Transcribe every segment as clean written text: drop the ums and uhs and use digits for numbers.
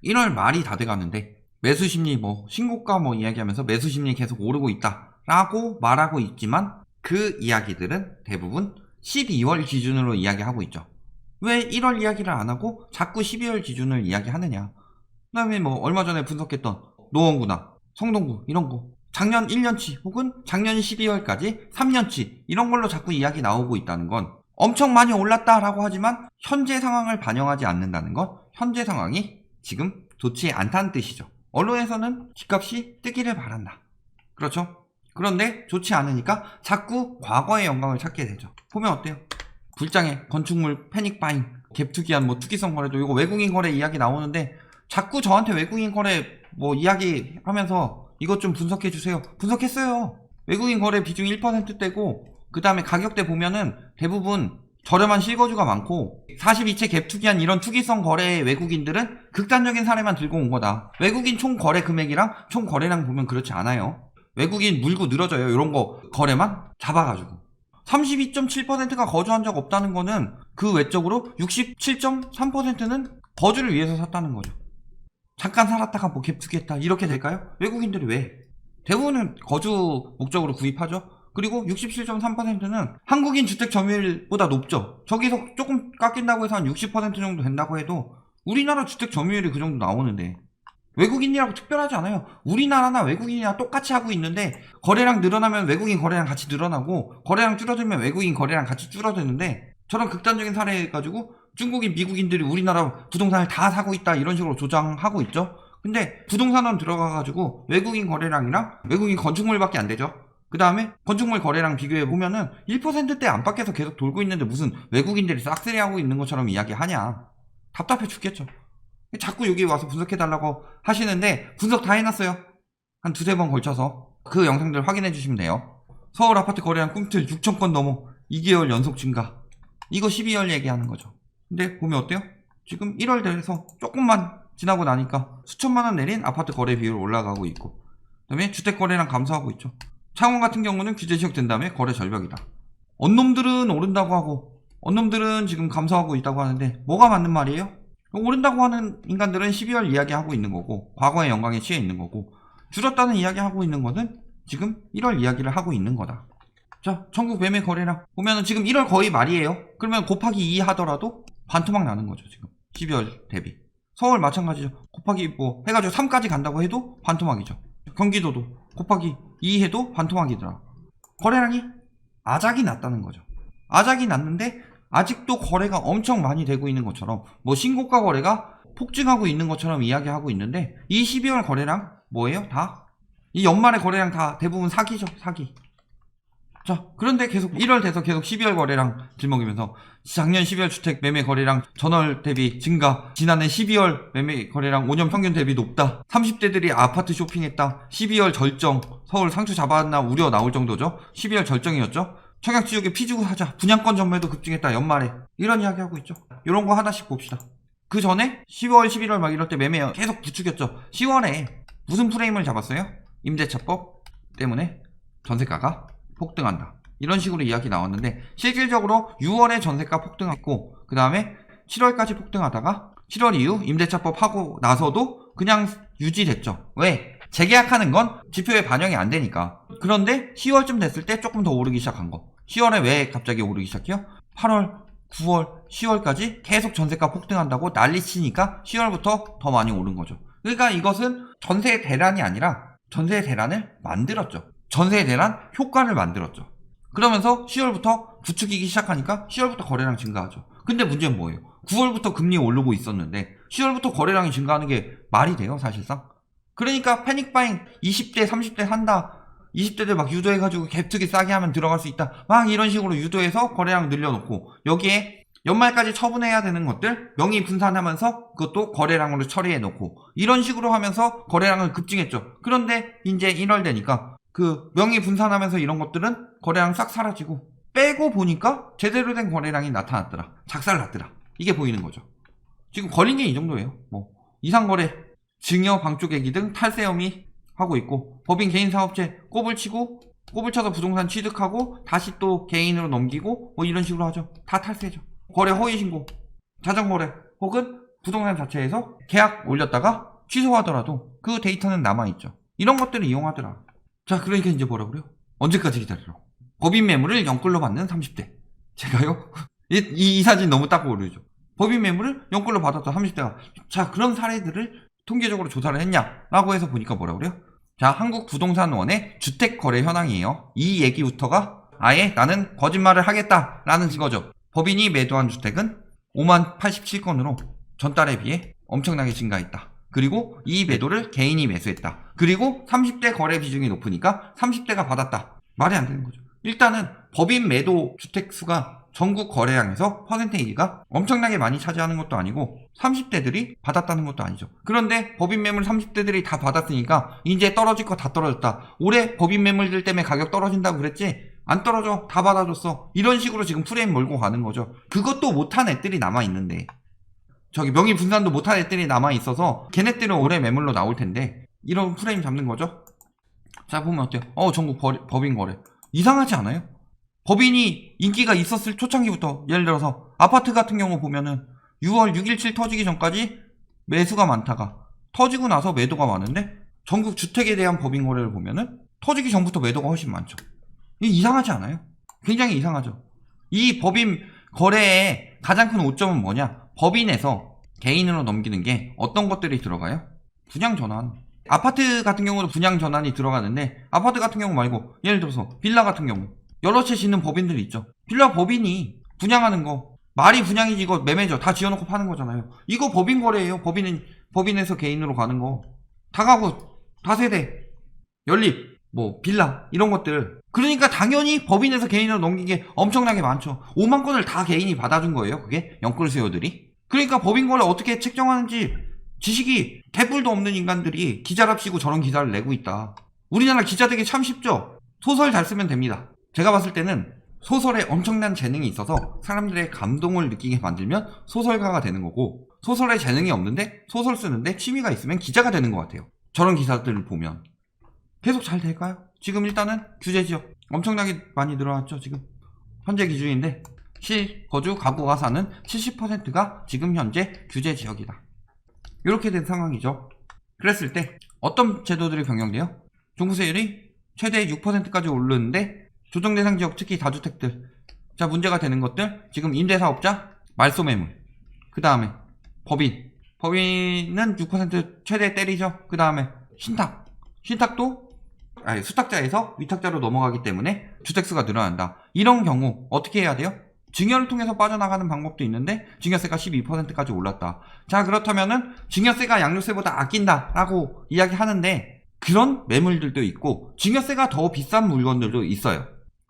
1월 말이 다 돼가는데 매수 심리 신고가 이야기하면서 매수 심리 계속 오르고 있다 라고 말하고 있지만 그 이야기들은 대부분 12월 기준으로 이야기하고 있죠. 왜 1월 이야기를 안 하고 자꾸 12월 기준을 이야기하느냐. 그 다음에 얼마 전에 분석했던 노원구나 성동구 이런 거 작년 1년치 혹은 작년 12월까지 3년치 이런 걸로 자꾸 이야기 나오고 있다는 건 엄청 많이 올랐다라고 하지만 현재 상황을 반영하지 않는다는 건 현재 상황이 지금 좋지 않다는 뜻이죠. 언론에서는 집값이 뜨기를 바란다. 그렇죠? 그런데 좋지 않으니까 자꾸 과거의 영광을 찾게 되죠. 보면 어때요? 불장에 건축물 패닉바잉 갭투기한 투기성 거래도 이거 외국인 거래 이야기 나오는데 자꾸 저한테 외국인 거래 이야기 하면서 이것 좀 분석해 주세요. 분석했어요. 외국인 거래 비중 1%대고 그 다음에 가격대 보면은 대부분 저렴한 실거주가 많고 42채 갭 투기한 이런 투기성 거래 외국인들은 극단적인 사례만 들고 온 거다. 외국인 총 거래 금액이랑 총 거래량 보면 그렇지 않아요. 외국인 물고 늘어져요. 이런 거 거래만 잡아가지고 32.7%가 거주한 적 없다는 거는 그 외적으로 67.3%는 거주를 위해서 샀다는 거죠. 잠깐 살았다가 갭 투기했다 이렇게 될까요? 외국인들이 왜? 대부분은 거주 목적으로 구입하죠. 그리고 67.3%는 한국인 주택 점유율보다 높죠. 저기서 조금 깎인다고 해서 한 60% 정도 된다고 해도 우리나라 주택 점유율이 그 정도 나오는데 외국인이라고 특별하지 않아요. 우리나라나 외국인이랑 똑같이 하고 있는데 거래량 늘어나면 외국인 거래량 같이 늘어나고 거래량 줄어들면 외국인 거래량 같이 줄어드는데 저런 극단적인 사례 가지고 중국인, 미국인들이 우리나라 부동산을 다 사고 있다 이런 식으로 조장하고 있죠. 근데 부동산원 들어가가지고 외국인 거래량이랑 외국인 건축물밖에 안 되죠. 그 다음에 건축물 거래량 비교해보면은 1%대 안팎에서 계속 돌고 있는데 무슨 외국인들이 싹쓸이하고 있는 것처럼 이야기하냐. 답답해 죽겠죠. 자꾸 여기 와서 분석해달라고 하시는데 분석 다 해놨어요. 한 두세 번 걸쳐서 그 영상들 확인해 주시면 돼요. 서울 아파트 거래량 꿈틀 6,000건 넘어 2개월 연속 증가. 이거 12월 얘기하는 거죠. 근데 보면 어때요? 지금 1월 돼서 조금만 지나고 나니까 수천만원 내린 아파트 거래 비율 올라가고 있고 그 다음에 주택 거래량 감소하고 있죠. 창원 같은 경우는 규제 지역된 다음에 거래 절벽이다. 언놈들은 오른다고 하고 언놈들은 지금 감소하고 있다고 하는데 뭐가 맞는 말이에요? 오른다고 하는 인간들은 12월 이야기하고 있는 거고 과거의 영광에 취해 있는 거고 줄었다는 이야기하고 있는 거는 지금 1월 이야기를 하고 있는 거다. 자, 전국 매매 거래량 보면은 지금 1월 거의 말이에요. 그러면 곱하기 2 하더라도 반토막 나는 거죠. 지금 12월 대비. 서울 마찬가지죠. 곱하기 해가지고 3까지 간다고 해도 반토막이죠. 경기도도 곱하기 2 해도 반토막이더라. 거래량이 아작이 났다는 거죠. 아작이 났는데 아직도 거래가 엄청 많이 되고 있는 것처럼 신고가 거래가 폭증하고 있는 것처럼 이야기하고 있는데 이 12월 거래량 뭐예요? 다? 이 연말의 거래량 다 대부분 사기죠. 사기. 자, 그런데 계속 1월 돼서 계속 12월 거래량 들먹이면서 작년 12월 주택 매매 거래량 전월 대비 증가, 지난해 12월 매매 거래량 5년 평균 대비 높다, 30대들이 아파트 쇼핑했다, 12월 절정, 서울 상추 잡았나 우려 나올 정도죠. 12월 절정이었죠. 청약지역에 피주고 사자, 분양권 전매도 급증했다 연말에 이런 이야기 하고 있죠. 이런 거 하나씩 봅시다. 그 전에 10월 11월 막 이럴 때 매매 계속 부추겼죠. 10월에 무슨 프레임을 잡았어요? 임대차법 때문에 전세가가 폭등한다 이런 식으로 이야기 나왔는데 실질적으로 6월에 전세가 폭등했고 그 다음에 7월까지 폭등하다가 7월 이후 임대차법 하고 나서도 그냥 유지됐죠. 왜? 재계약하는 건 지표에 반영이 안 되니까. 그런데 10월쯤 됐을 때 조금 더 오르기 시작한 거. 10월에 왜 갑자기 오르기 시작해요? 8월, 9월, 10월까지 계속 전세가 폭등한다고 난리치니까 10월부터 더 많이 오른 거죠. 그러니까 이것은 전세 대란이 아니라 전세 대란을 만들었죠. 전세 대란 효과를 만들었죠. 그러면서 10월부터 부추기기 시작하니까 10월부터 거래량 증가하죠. 근데 문제는 뭐예요? 9월부터 금리 오르고 있었는데 10월부터 거래량이 증가하는 게 말이 돼요 사실상? 그러니까 패닉바잉 20대 30대 산다 20대들 막 유도해가지고 갭투기 싸게 하면 들어갈 수 있다 막 이런 식으로 유도해서 거래량 늘려놓고 여기에 연말까지 처분해야 되는 것들 명의 분산하면서 그것도 거래량으로 처리해놓고 이런 식으로 하면서 거래량을 급증했죠. 그런데 이제 1월 되니까 그 명의 분산하면서 이런 것들은 거래량 싹 사라지고 빼고 보니까 제대로 된 거래량이 나타났더라. 작살났더라. 이게 보이는 거죠. 지금 걸린 게 이 정도예요. 이상거래, 증여, 방조객이 등 탈세 혐의 하고 있고 법인 개인사업체 꼬불치고 꼬불쳐서 부동산 취득하고 다시 또 개인으로 넘기고 이런 식으로 하죠. 다 탈세죠. 거래 허위신고 자전거래 혹은 부동산 자체에서 계약 올렸다가 취소하더라도 그 데이터는 남아있죠. 이런 것들을 이용하더라. 자, 그러니까 이제 뭐라 그래요? 언제까지 기다리라고? 법인 매물을 영끌로 받는 30대. 제가요? 이 사진 너무 딱 어울리죠. 법인 매물을 영끌로 받았던 30대가. 자, 그런 사례들을 통계적으로 조사를 했냐라고 해서 보니까 뭐라 그래요? 자, 한국부동산원의 주택거래 현황이에요. 이 얘기부터가 아예 나는 거짓말을 하겠다라는 거죠. 법인이 매도한 주택은 5만 87건으로 전달에 비해 엄청나게 증가했다. 그리고 이 매도를 개인이 매수했다. 그리고 30대 거래 비중이 높으니까 30대가 받았다. 말이 안 되는 거죠. 일단은 법인 매도 주택 수가 전국 거래량에서 퍼센테이지가 엄청나게 많이 차지하는 것도 아니고 30대들이 받았다는 것도 아니죠. 그런데 법인 매물 30대들이 다 받았으니까 이제 떨어질 거 다 떨어졌다. 올해 법인 매물들 때문에 가격 떨어진다고 그랬지? 안 떨어져. 다 받아줬어. 이런 식으로 지금 프레임 몰고 가는 거죠. 그것도 못한 애들이 남아있는데, 저기 명의 분산도 못한 애들이 남아있어서 걔네들은 올해 매물로 나올 텐데 이런 프레임 잡는 거죠. 자, 보면 어때요? 전국 법인 거래 이상하지 않아요? 법인이 인기가 있었을 초창기부터, 예를 들어서 아파트 같은 경우 보면은 6월 6.17 터지기 전까지 매수가 많다가 터지고 나서 매도가 많은데, 전국 주택에 대한 법인 거래를 보면은 터지기 전부터 매도가 훨씬 많죠. 이게 이상하지 않아요? 굉장히 이상하죠. 이 법인 거래의 가장 큰 오점은 뭐냐? 법인에서 개인으로 넘기는 게 어떤 것들이 들어가요? 분양 전환. 아파트 같은 경우도 분양 전환이 들어가는데, 아파트 같은 경우 말고 예를 들어서 빌라 같은 경우 여러 채 짓는 법인들이 있죠. 빌라 법인이 분양하는 거, 말이 분양이지 이거 매매죠. 다 지어놓고 파는 거잖아요. 이거 법인 거래예요. 법인에서 개인으로 가는 거. 다가구, 다세대, 연립, 뭐 빌라 이런 것들. 그러니까 당연히 법인에서 개인으로 넘긴 게 엄청나게 많죠. 5만 건을 다 개인이 받아준 거예요. 그게 영끌수요들이. 그러니까 법인 거래 어떻게 책정하는지 지식이 개뿔도 없는 인간들이 기자랍시고 저런 기사를 내고 있다. 우리나라 기자 되기 참 쉽죠. 소설 잘 쓰면 됩니다. 제가 봤을 때는 소설에 엄청난 재능이 있어서 사람들의 감동을 느끼게 만들면 소설가가 되는 거고, 소설에 재능이 없는데 소설 쓰는데 취미가 있으면 기자가 되는 것 같아요. 저런 기사들을 보면 계속 잘 될까요? 지금 일단은 규제지역 엄청나게 많이 늘어났죠. 지금 현재 기준인데 실거주 가구가 사는 70%가 지금 현재 규제지역이다. 이렇게 된 상황이죠. 그랬을 때 어떤 제도들이 변경돼요? 종부세율이 최대 6%까지 오르는데 조정 대상 지역, 특히 다주택들. 자, 문제가 되는 것들, 지금 임대사업자, 말소매물, 그 다음에 법인은 6% 최대 때리죠. 그 다음에 신탁도 수탁자에서 위탁자로 넘어가기 때문에 주택수가 늘어난다. 이런 경우 어떻게 해야 돼요? 증여를 통해서 빠져나가는 방법도 있는데 증여세가 12%까지 올랐다. 자, 그렇다면은 증여세가 양도세보다 아낀다 라고 이야기하는데, 그런 매물들도 있고 증여세가 더 비싼 물건들도 있어요.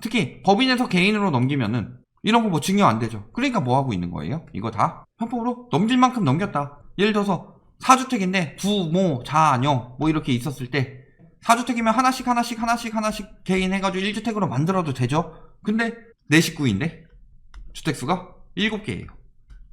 특히 법인에서 개인으로 넘기면은 이런 거 뭐 증여 안 되죠. 그러니까 뭐 하고 있는 거예요? 이거 다 편법으로 넘길 만큼 넘겼다. 예를 들어서 4주택인데 부모, 자녀 뭐 이렇게 있었을 때 4주택이면 하나씩 개인 해가지고 1주택으로 만들어도 되죠. 근데 내 식구인데 주택수가 7개예요.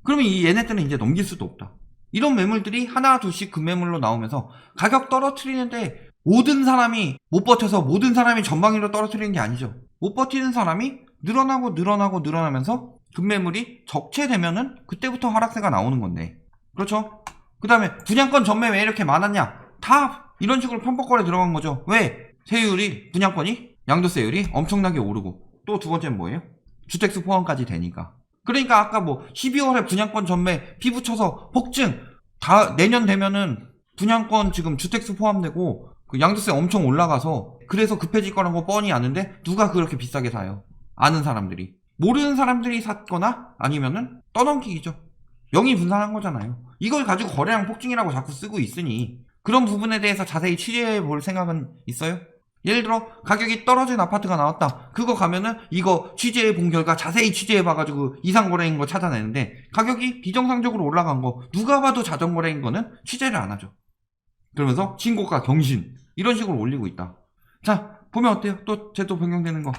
그러면 이 얘네들은 이제 넘길 수도 없다. 이런 매물들이 하나 둘씩 급매물로 나오면서 가격 떨어뜨리는데, 모든 사람이 못 버텨서 모든 사람이 전방위로 떨어뜨리는 게 아니죠. 못 버티는 사람이 늘어나면서 급매물이 적체되면은 그때부터 하락세가 나오는 건데, 그렇죠? 그 다음에 분양권 전매 왜 이렇게 많았냐? 다 이런 식으로 편법거래 들어간 거죠. 왜? 세율이, 분양권이, 양도세율이 엄청나게 오르고, 또 두 번째는 뭐예요? 주택수 포함까지 되니까. 그러니까 아까 뭐 12월에 분양권 전매 피부쳐서 폭증, 내년 되면은 분양권 지금 주택수 포함되고 그 양도세 엄청 올라가서 그래서 급해질 거라는 거 뻔히 아는데 누가 그렇게 비싸게 사요? 아는 사람들이. 모르는 사람들이 샀거나 아니면은 떠넘기기죠. 명의 분산한 거잖아요. 이걸 가지고 거래량 폭증이라고 자꾸 쓰고 있으니 그런 부분에 대해서 자세히 취재해 볼 생각은 있어요? 예를 들어 가격이 떨어진 아파트가 나왔다. 그거 가면은 이거 취재해 본 결과 자세히 취재해 봐가지고 이상거래인 거 찾아내는데, 가격이 비정상적으로 올라간 거 누가 봐도 자전거래인 거는 취재를 안 하죠. 그러면서 신고가 경신 이런 식으로 올리고 있다. 자, 보면 어때요? 또 제도 변경되는 거.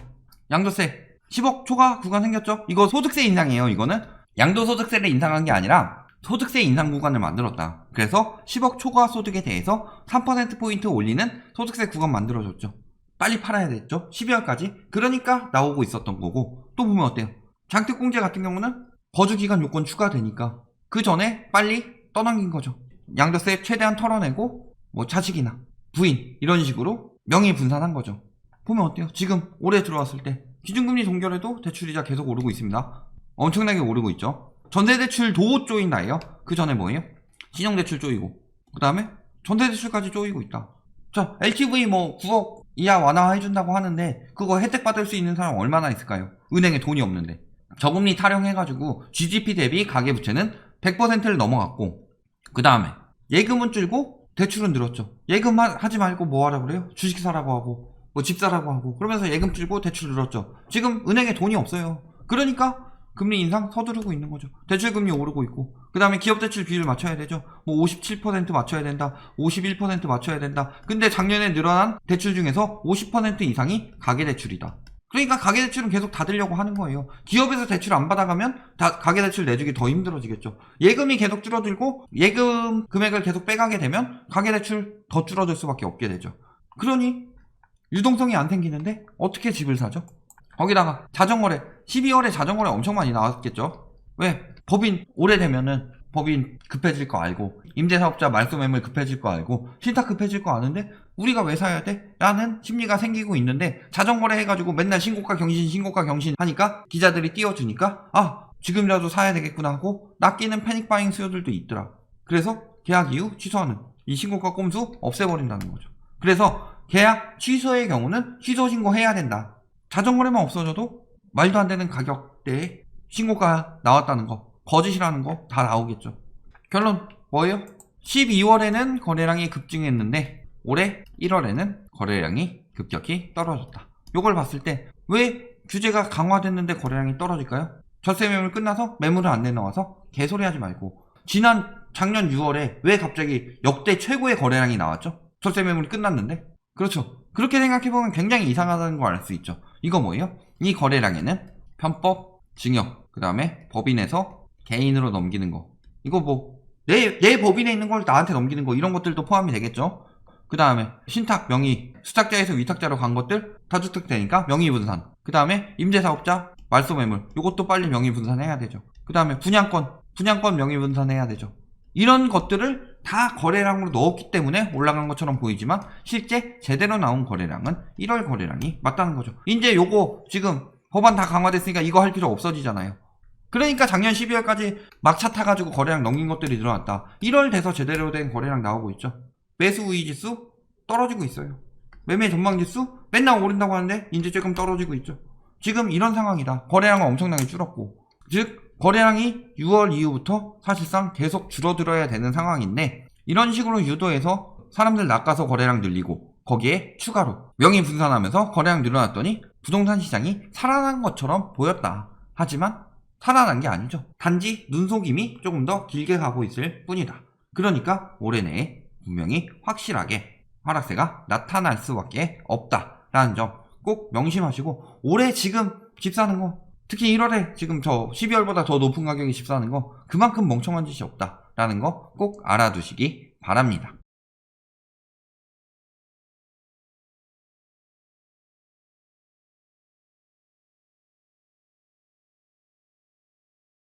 양도세 10억 초과 구간 생겼죠? 이거 소득세 인상이에요. 이거는 양도소득세를 인상한 게 아니라 소득세 인상 구간을 만들었다. 그래서 10억 초과 소득에 대해서 3%포인트 올리는 소득세 구간 만들어줬죠. 빨리 팔아야 됐죠. 12월까지. 그러니까 나오고 있었던 거고. 또 보면 어때요? 장특공제 같은 경우는 거주기간 요건 추가되니까 그 전에 빨리 떠넘긴 거죠. 양도세 최대한 털어내고 뭐 자식이나 부인 이런 식으로 명의 분산한 거죠. 보면 어때요? 지금 올해 들어왔을 때 기준금리 동결해도 대출이자 계속 오르고 있습니다. 엄청나게 오르고 있죠. 전세대출도 쪼인 나예요. 그 전에 뭐예요? 신용대출 쪼이고 그 다음에 전세대출까지 쪼이고 있다. 자, LTV 뭐 9억 이하 완화해준다고 하는데 그거 혜택 받을 수 있는 사람 얼마나 있을까요? 은행에 돈이 없는데. 저금리 타령해가지고 GDP 대비 가계부채는 100%를 넘어갔고 그 다음에 예금은 줄고 대출은 늘었죠. 예금 하지 말고 뭐 하라고 그래요? 주식 사라고 하고 뭐 집 사라고 하고 그러면서 예금 줄고 대출 늘었죠. 지금 은행에 돈이 없어요. 그러니까 금리 인상 서두르고 있는 거죠. 대출금리 오르고 있고 그 다음에 기업대출 비율 맞춰야 되죠. 뭐 57% 맞춰야 된다, 51% 맞춰야 된다. 근데 작년에 늘어난 대출 중에서 50% 이상이 가계대출이다. 그러니까 가계대출은 계속 닫으려고 하는 거예요. 기업에서 대출 안 받아가면 가계대출 내주기 더 힘들어지겠죠. 예금이 계속 줄어들고 예금 금액을 계속 빼가게 되면 가계대출 더 줄어들 수밖에 없게 되죠. 그러니 유동성이 안 생기는데 어떻게 집을 사죠? 거기다가 자전거래 12월에 자전거래 엄청 많이 나왔겠죠. 왜? 법인 오래되면은 법인 급해질 거 알고 임대사업자 말소매물 급해질 거 알고 신탁 급해질 거 아는데 우리가 왜 사야 돼? 라는 심리가 생기고 있는데 자전거래 해가지고 맨날 신고가 경신 하니까 기자들이 띄워주니까 아 지금이라도 사야 되겠구나 하고 낚이는 패닉바잉 수요들도 있더라. 그래서 계약 이후 취소하는 이 신고가 꼼수 없애버린다는 거죠. 그래서 계약 취소의 경우는 취소 신고해야 된다. 자전거래만 없어져도 말도 안 되는 가격대에 신고가 나왔다는 거, 거짓이라는 거 다 나오겠죠. 결론 뭐예요? 12월에는 거래량이 급증했는데 올해 1월에는 거래량이 급격히 떨어졌다. 이걸 봤을 때 왜 규제가 강화됐는데 거래량이 떨어질까요? 절세 매물 끝나서 매물을 안 내놓아서 개소리 하지 말고 작년 6월에 왜 갑자기 역대 최고의 거래량이 나왔죠? 절세 매물이 끝났는데? 그렇죠. 그렇게 생각해보면 굉장히 이상하다는 걸 알 수 있죠. 이거 뭐예요? 이 거래량에는 편법, 증여, 그 다음에 법인에서 개인으로 넘기는 거 이거 뭐 내 법인에 있는 걸 나한테 넘기는 거 이런 것들도 포함이 되겠죠. 그 다음에 신탁, 명의, 수탁자에서 위탁자로 간 것들 다주택되니까 명의분산. 그 다음에 임대사업자, 말소매물 이것도 빨리 명의분산해야 되죠. 그 다음에 분양권 명의분산해야 되죠. 이런 것들을 다 거래량으로 넣었기 때문에 올라간 것처럼 보이지만 실제 제대로 나온 거래량은 1월 거래량이 맞다는 거죠. 이제 요거 지금 법안 다 강화됐으니까 이거 할 필요 없어지잖아요. 그러니까 작년 12월까지 막차 타가지고 거래량 넘긴 것들이 늘어났다. 1월 돼서 제대로 된 거래량 나오고 있죠. 매수 우위 지수 떨어지고 있어요. 매매 전망 지수 맨날 오른다고 하는데 이제 조금 떨어지고 있죠. 지금 이런 상황이다. 거래량은 엄청나게 줄었고 즉 거래량이 6월 이후부터 사실상 계속 줄어들어야 되는 상황인데 이런 식으로 유도해서 사람들 낚아서 거래량 늘리고 거기에 추가로 명의 분산하면서 거래량 늘어났더니 부동산 시장이 살아난 것처럼 보였다. 하지만 살아난 게 아니죠. 단지 눈속임이 조금 더 길게 가고 있을 뿐이다. 그러니까 올해 내에 분명히 확실하게 하락세가 나타날 수밖에 없다라는 점 꼭 명심하시고 올해 지금 집 사는 거 특히 1월에 지금 저 12월보다 더 높은 가격에 집 사는 거 그만큼 멍청한 짓이 없다라는 거 꼭 알아두시기 바랍니다.